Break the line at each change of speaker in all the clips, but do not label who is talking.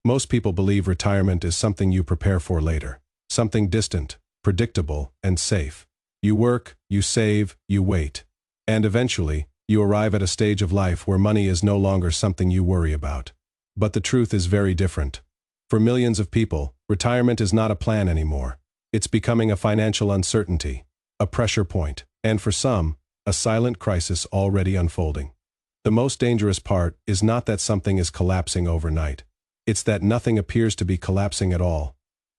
Most people believe retirement is something you prepare for later, something distant, predictable, and safe. You work, you save, you wait. And eventually, you arrive at a stage of life where money is no longer something you worry about. But the truth is very different. For millions of people, retirement is not a plan anymore. It's becoming a financial uncertainty, a pressure point, and for some, a silent crisis already unfolding. The most dangerous part is not that something is collapsing overnight. It's that nothing appears to be collapsing at all.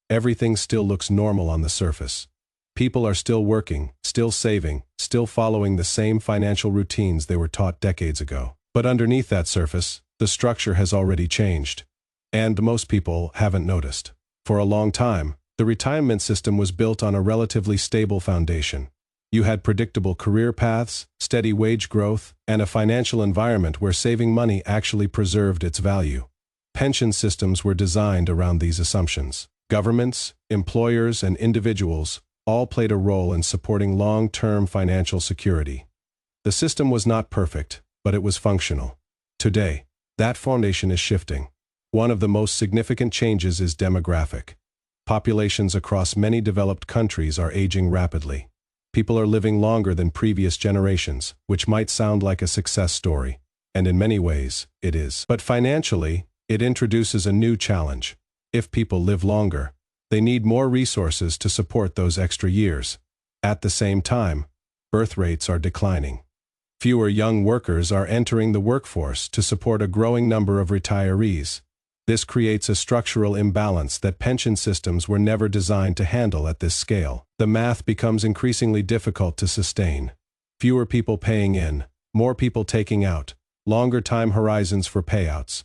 Everything still looks normal on the surface. People are still working, still saving, still following the same financial routines they were taught decades ago. But underneath that surface, the structure has already changed. And most people haven't noticed. For a long time, the retirement system was built on a relatively stable foundation. You had predictable career paths, steady wage growth, and a financial environment where saving money actually preserved its value. Pension systems were designed around these assumptions. Governments, employers, and individuals all played a role in supporting long-term financial security. The system was not perfect, but it was functional. Today, that foundation is shifting. One of the most significant changes is demographic. Populations across many developed countries are aging rapidly. People are living longer than previous generations, which might sound like a success story. And in many ways, it is. But financially, it introduces a new challenge. If people live longer, they need more resources to support those extra years. At the same time, birth rates are declining. Fewer young workers are entering the workforce to support a growing number of retirees. This creates a structural imbalance that pension systems were never designed to handle at this scale. The math becomes increasingly difficult to sustain. Fewer people paying in, more people taking out, longer time horizons for payouts.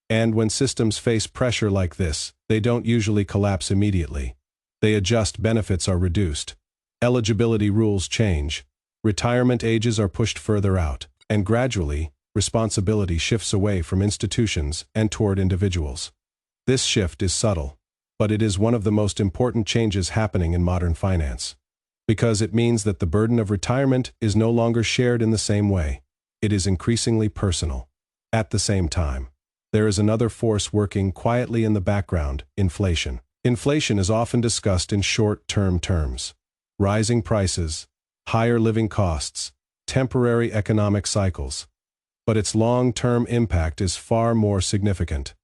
And when systems face pressure like this, they don't usually collapse immediately. They adjust, benefits are reduced. Eligibility rules change. Retirement ages are pushed further out. And gradually, responsibility shifts away from institutions and toward individuals. This shift is subtle, but it is one of the most important changes happening in modern finance. Because it means that the burden of retirement is no longer shared in the same way. It is increasingly personal. At the same time, there is another force working quietly in the background: inflation. Inflation is often discussed in short-term terms. Rising prices, higher living costs, temporary economic cycles. But its long-term impact is far more significant.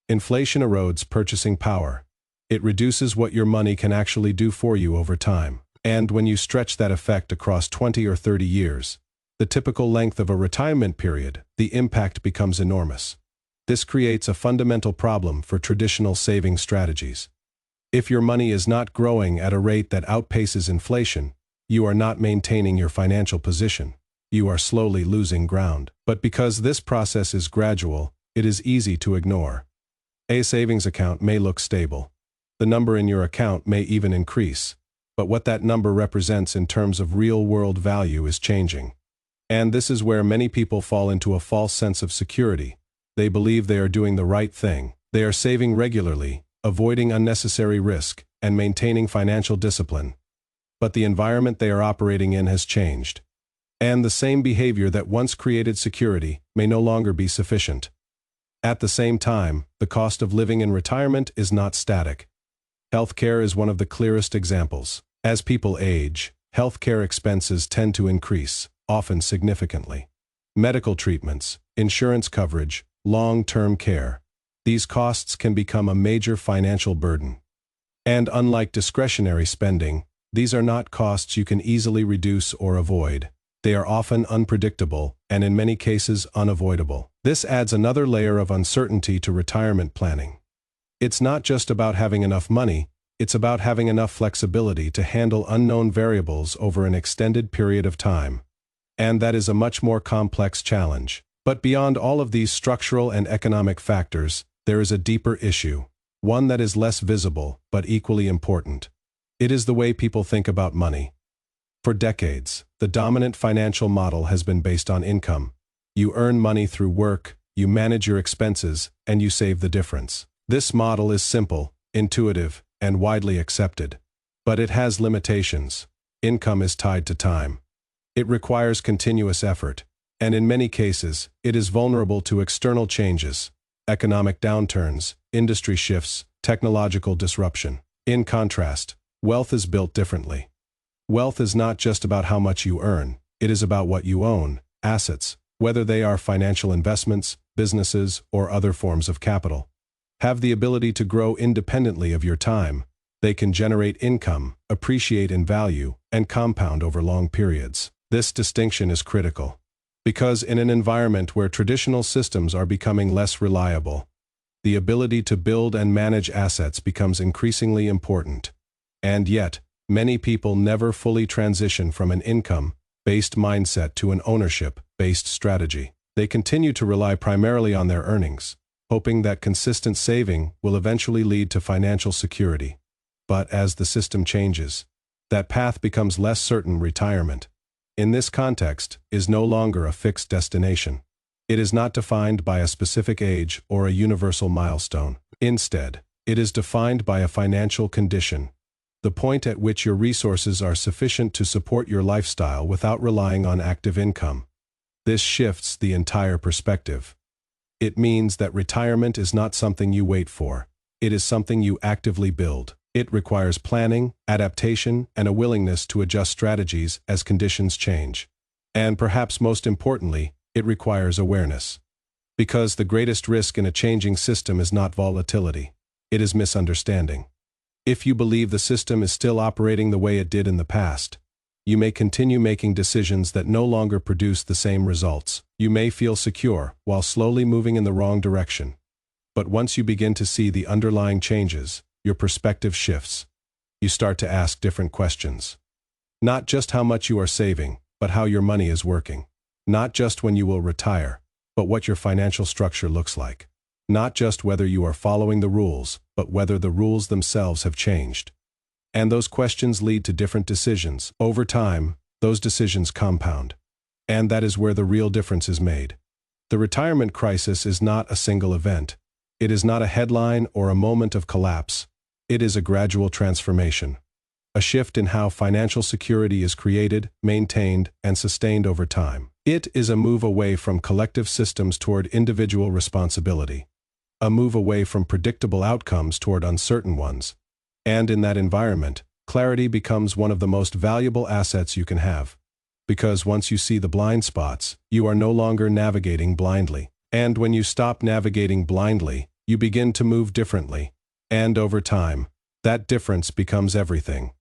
Inflation erodes purchasing power. It reduces what your money can actually do for you over time. And when you stretch that effect across 20 or 30 years, the typical length of a retirement period, the impact becomes enormous. This creates a fundamental problem for traditional saving strategies. If your money is not growing at a rate that outpaces inflation, you are not maintaining your financial position. You are slowly losing ground. But because this process is gradual, it is easy to ignore. A savings account may look stable. The number in your account may even increase. But what that number represents in terms of real-world value is changing. And this is where many people fall into a false sense of security. They believe they are doing the right thing. They are saving regularly, avoiding unnecessary risk, and maintaining financial discipline. But the environment they are operating in has changed. And the same behavior that once created security may no longer be sufficient. At the same time, the cost of living in retirement is not static. Healthcare is one of the clearest examples. As people age, healthcare expenses tend to increase, often significantly. Medical treatments, insurance coverage, long-term care. These costs can become a major financial burden. And unlike discretionary spending, these are not costs you can easily reduce or avoid. They are often unpredictable and in many cases unavoidable. This adds another layer of uncertainty to retirement planning. It's not just about having enough money, it's about having enough flexibility to handle unknown variables over an extended period of time. And that is a much more complex challenge. But beyond all of these structural and economic factors, there is a deeper issue, one that is less visible but equally important. It is the way people think about money. For decades, the dominant financial model has been based on income. You earn money through work, you manage your expenses, and you save the difference. This model is simple, intuitive, and widely accepted. But it has limitations. Income is tied to time. It requires continuous effort, and in many cases, it is vulnerable to external changes. economic downturns, industry shifts, technological disruption. In contrast, wealth is built differently. Wealth is not just about how much you earn, it is about what you own, assets, whether they are financial investments, businesses, or other forms of capital. Have the ability to grow independently of your time. They can generate income, appreciate in value, and compound over long periods. This distinction is critical, because in an environment where traditional systems are becoming less reliable, the ability to build and manage assets becomes increasingly important. And yet, many people never fully transition from an income-based mindset to an ownership-based strategy. They continue to rely primarily on their earnings, hoping that consistent saving will eventually lead to financial security. But as the system changes, that path becomes less certain. Retirement, in this context, is no longer a fixed destination. It is not defined by a specific age or a universal milestone. Instead, it is defined by a financial condition, the point at which your resources are sufficient to support your lifestyle without relying on active income. This shifts the entire perspective. It means that retirement is not something you wait for. It is something you actively build. It requires planning, adaptation, and a willingness to adjust strategies as conditions change. And perhaps most importantly, it requires awareness. Because the greatest risk in a changing system is not volatility. It is misunderstanding. If you believe the system is still operating the way it did in the past, you may continue making decisions that no longer produce the same results. You may feel secure while slowly moving in the wrong direction. But once you begin to see the underlying changes, your perspective shifts. You start to ask different questions. Not just how much you are saving, but how your money is working. Not just when you will retire, but what your financial structure looks like. Not just whether you are following the rules, but whether the rules themselves have changed. And those questions lead to different decisions. Over time, those decisions compound. And that is where the real difference is made. The retirement crisis is not a single event. It is not a headline or a moment of collapse. It is a gradual transformation. A shift in how financial security is created, maintained, and sustained over time. It is a move away from collective systems toward individual responsibility. A move away from predictable outcomes toward uncertain ones. And in that environment, clarity becomes one of the most valuable assets you can have. Because once you see the blind spots, you are no longer navigating blindly. And when you stop navigating blindly, you begin to move differently. And over time, that difference becomes everything.